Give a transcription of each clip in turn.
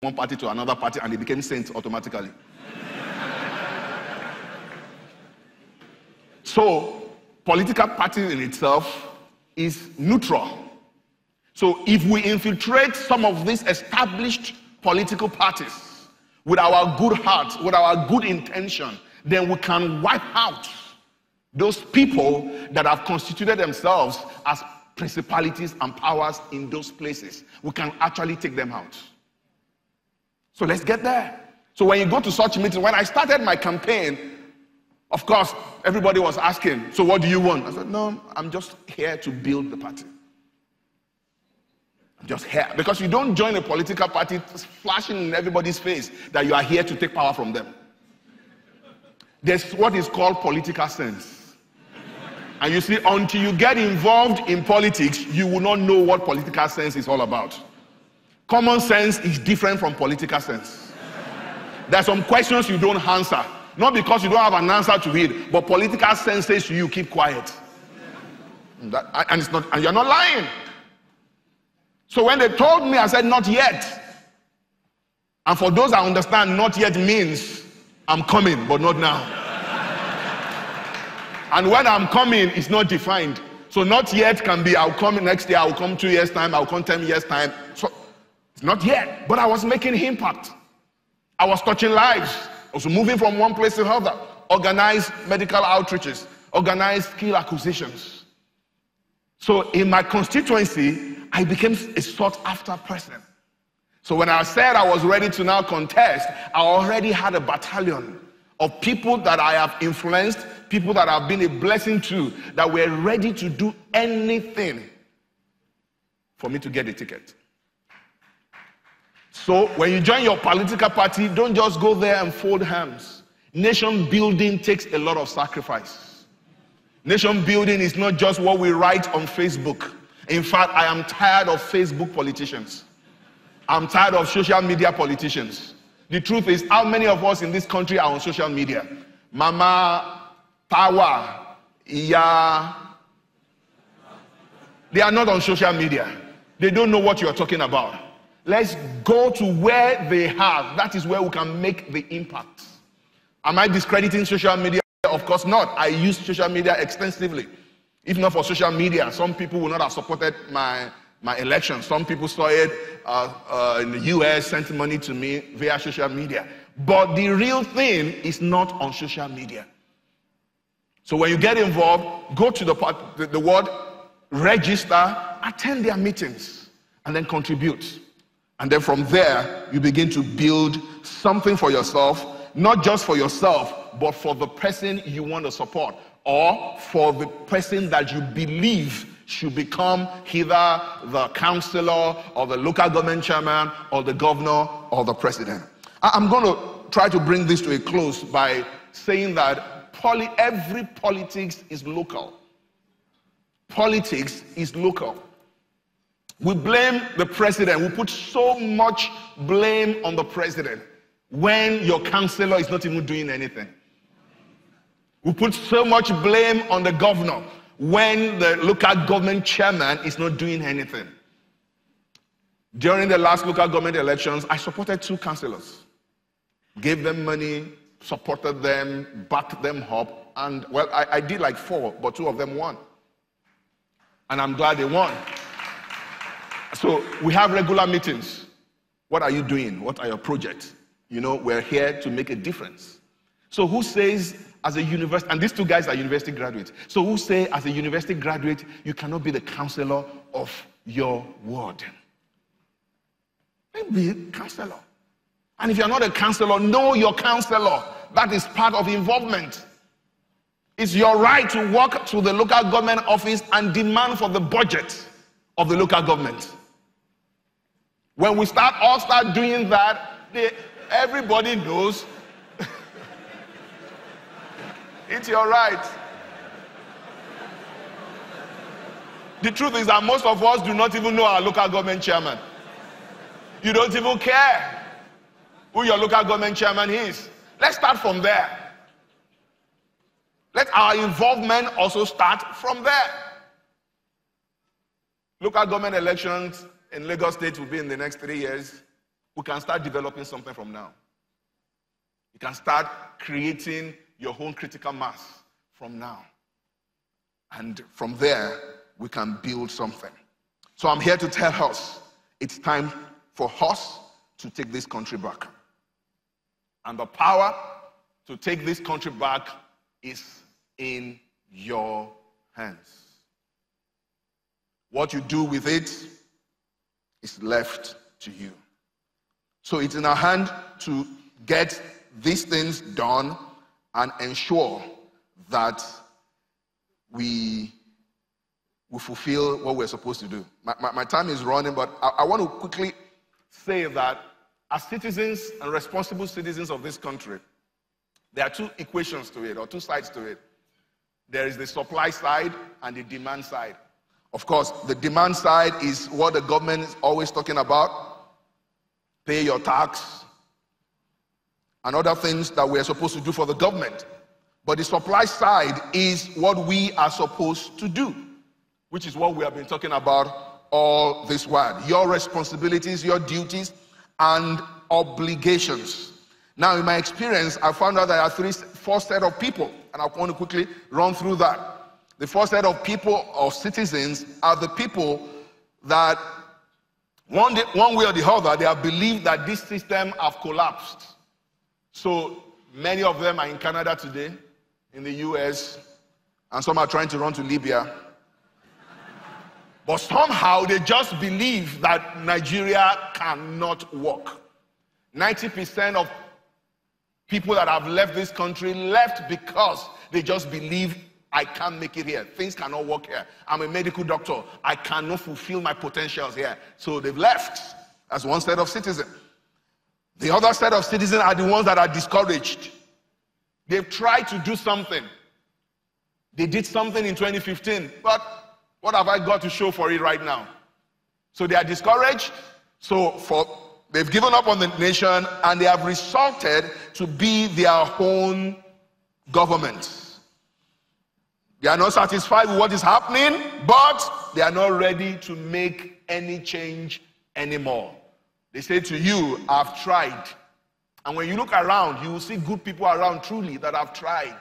one party to another party and they became saints automatically. So, political party in itself is neutral. So if we infiltrate some of these established political parties with our good heart, with our good intention, then we can wipe out those people that have constituted themselves as principalities and powers in those places. We can actually take them out. So let's get there. So when you go to such meetings, when I started my campaign, of course, everybody was asking, so what do you want? I said, no, I'm just here to build the party. I'm just here. Because you don't join a political party flashing in everybody's face that you are here to take power from them. There's what is called political sense. And you see, until you get involved in politics, you will not know what political sense is all about. Common sense is different from political sense. There are some questions you don't answer. Not because you don't have an answer to it, but political sense says to you, keep quiet. And you're not lying. So when they told me, I said, not yet. And for those I understand, not yet means I'm coming, but not now. And when I'm coming, it's not defined. So not yet can be, I'll come next year, I'll come 2 years' time, I'll come 10 years' time. So it's not yet, but I was making impact. I was touching lives. I was moving from one place to another. Organized medical outreaches, organized skill acquisitions. So in my constituency, I became a sought-after person. So when I said I was ready to now contest, I already had a battalion of people that I have influenced, people that have been a blessing to, that were ready to do anything for me to get a ticket. So when you join your political party, don't just go there and fold hands. Nation building takes a lot of sacrifice. Nation building is not just what we write on Facebook. In fact, I am tired of Facebook politicians. I'm tired of social media politicians. The truth is, how many of us in this country are on social media? Mama, Power, Iya. They are not on social media. They don't know what you are talking about. Let's go to where they have. That is where we can make the impact. Am I discrediting social media? Of course not. I use social media extensively. If not for social media, some people would not have supported my election. Some people saw it in the US, sent money to me via social media. But the real thing is not on social media. So when you get involved, go to the word register, attend their meetings, and then contribute. And then from there, you begin to build something for yourself, not just for yourself, but for the person you want to support, or for the person that you believe should become either the councillor or the local government chairman or the governor or the president. I'm going to try to bring this to a close by saying that every politics is local. Politics is local. We blame the president. We put so much blame on the president when your councillor is not even doing anything. We put so much blame on the governor when the local government chairman is not doing anything. During the last local government elections, I supported 2 councillors. Gave them money, supported them, backed them up, and well, I did like 4, but 2 of them won. And I'm glad they won. So we have regular meetings. What are you doing? What are your projects? You know, we're here to make a difference. So who says as a university, and these 2 guys are university graduates, so who say as a university graduate, you cannot be the counselor of your ward? Be a counselor. And if you're not a counselor, know your counselor. That is part of involvement. It's your right to walk to the local government office and demand for the budget of the local government. When we all start doing that, everybody knows it's your right. The truth is that most of us do not even know our local government chairman. You don't even care who your local government chairman is. Let's start from there. Let our involvement also start from there. Local government elections in Lagos State will be in the next 3 years. we can start developing something from now. You can start creating your own critical mass from now. And from there, we can build something. So I'm here to tell us, it's time for us to take this country back. And the power to take this country back is in your hands. What you do with it is left to you. So it's in our hand to get these things done and ensure that we fulfill what we're supposed to do. My time is running, but I want to quickly say that as citizens and responsible citizens of this country, there are two equations to it, or two sides to it. There is the supply side and the demand side. Of course, the demand side is what the government is always talking about. Pay your tax and other things that we're supposed to do for the government. But the supply side is what we are supposed to do, which is what we have been talking about all this while. Your responsibilities, your duties, and obligations. Now, in my experience, I found out there are four set of people, and I want to quickly run through that. The first set of people, or citizens, are the people that one way or the other, they have believed that this system have collapsed. So many of them are in Canada today, in the US, and some are trying to run to Libya. But somehow they just believe that Nigeria cannot work. 90% of people that have left this country left because they just believe, I can't make it here. Things cannot work here. I'm a medical doctor. I cannot fulfill my potentials here. So they've left. That's one set of citizens. The other set of citizens are the ones that are discouraged. They've tried to do something. They did something in 2015, but what have I got to show for it right now? So they are discouraged. So they've given up on the nation, and they have resorted to be their own government. They are not satisfied with what is happening, but they are not ready to make any change anymore. They say to you, I've tried. And when you look around, you will see good people around truly that have tried.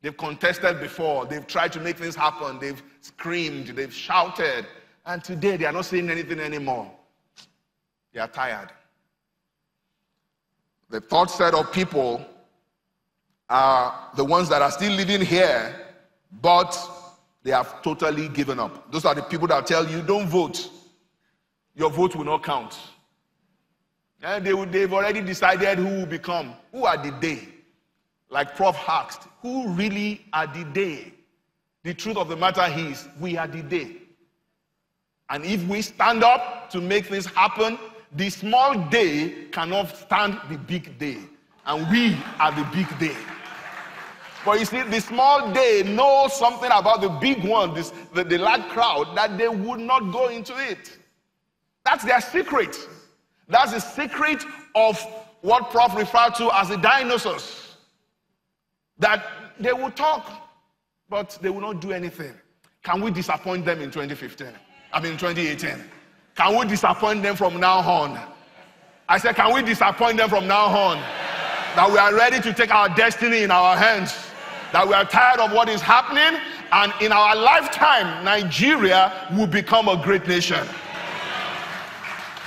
They've contested before. They've tried to make things happen. They've screamed. They've shouted. And today, they are not saying anything anymore. They are tired. The third set of people are the ones that are still living here, but they have totally given up. Those are the people that tell you, don't vote. Your vote will not count. And they've already decided who will become. Who are the they? Like Prof asked, who really are the they? The truth of the matter is, we are the they. And if we stand up to make things happen, the small day cannot stand the big day. And we are the big day. But you see, the small day knows something about the big one, the large crowd, that they would not go into it. That's their secret. That's the secret of what Prof referred to as the dinosaurs. That they will talk, but they will not do anything. Can we disappoint them in 2018? Can we disappoint them from now on? I said, can we disappoint them from now on? That we are ready to take our destiny in our hands. That we are tired of what is happening, and in our lifetime, Nigeria will become a great nation.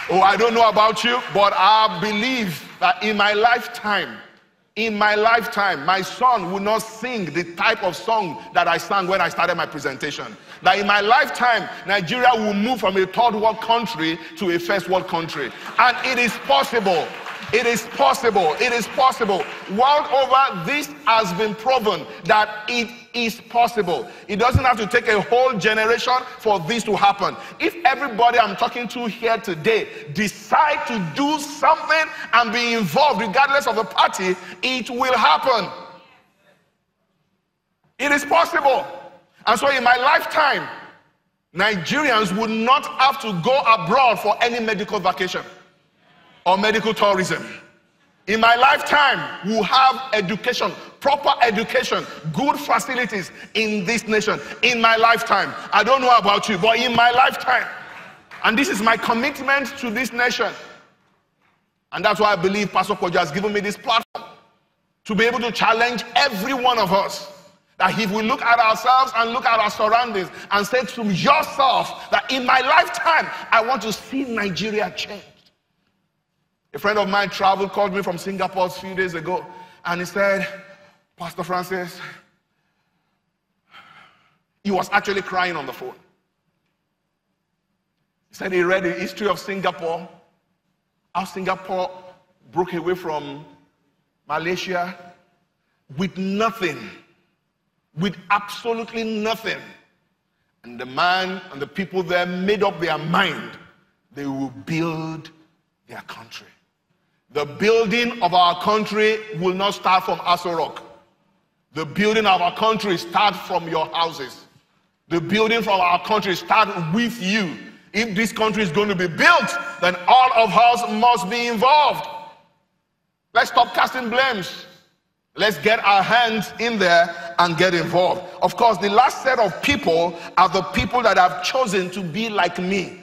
Oh, I don't know about you, but I believe that in my lifetime, my son will not sing the type of song that I sang when I started my presentation. That in my lifetime, Nigeria will move from a third world country to a first world country. And it is possible. It is possible. It is possible. World over, this has been proven that it is possible. It doesn't have to take a whole generation for this to happen. If everybody I'm talking to here today decide to do something and be involved regardless of the party, it will happen. It is possible. And so in my lifetime, Nigerians would not have to go abroad for any medical vacation or medical tourism. In my lifetime, we'll have education, proper education, good facilities in this nation. In my lifetime. I don't know about you, but in my lifetime. And this is my commitment to this nation. And that's why I believe Pastor Kojo has given me this platform to be able to challenge every one of us. That if we look at ourselves and look at our surroundings and say to yourself that in my lifetime, I want to see Nigeria changed. A friend of mine called me from Singapore a few days ago, and he said, Pastor Francis, he was actually crying on the phone. He said he read the history of Singapore, how Singapore broke away from Malaysia with nothing, with absolutely nothing. And the man and the people there made up their mind they will build their country. The building of our country will not start from Aso Rock. The building of our country starts from your houses. The building from our country starts with you. If this country is going to be built, then all of us must be involved. Let's stop casting blames. Let's get our hands in there and get involved. Of course, the last set of people are the people that have chosen to be like me.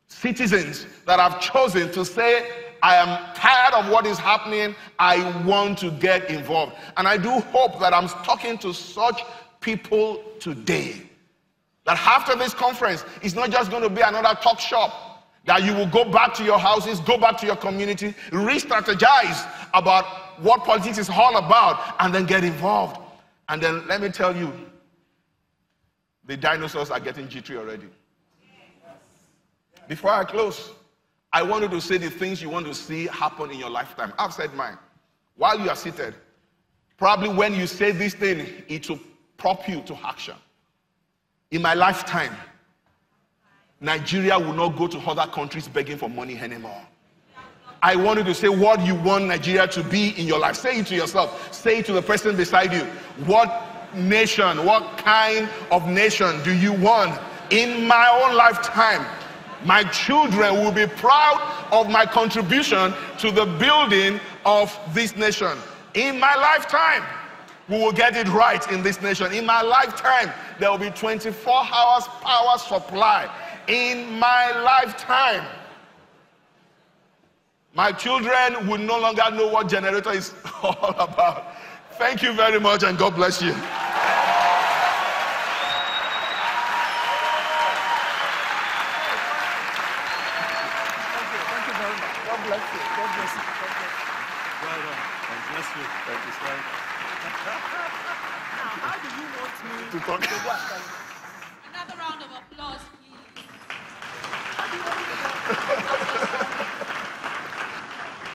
Citizens that have chosen to say, I am tired of what is happening. I want to get involved. And I do hope that I'm talking to such people today. That after this conference, it's not just going to be another talk shop. That you will go back to your houses, go back to your community, re-strategize about what politics is all about, and then get involved. And then let me tell you, the dinosaurs are getting jittery already. Before I close, I want you to say the things you want to see happen in your lifetime. I've said mine. While you are seated, probably when you say this thing, it will prompt you to action. In my lifetime, Nigeria will not go to other countries begging for money anymore. I want you to say what you want Nigeria to be in your life. Say it to yourself. Say it to the person beside you. What nation, what kind of nation do you want in my own lifetime? My children will be proud of my contribution to the building of this nation. In my lifetime, we will get it right in this nation. In my lifetime, there will be 24 hours power supply. In my lifetime, my children will no longer know what generator is all about. Thank you very much, and God bless you. How do you want me to talk? Another round of applause, please. How do you want me to talk?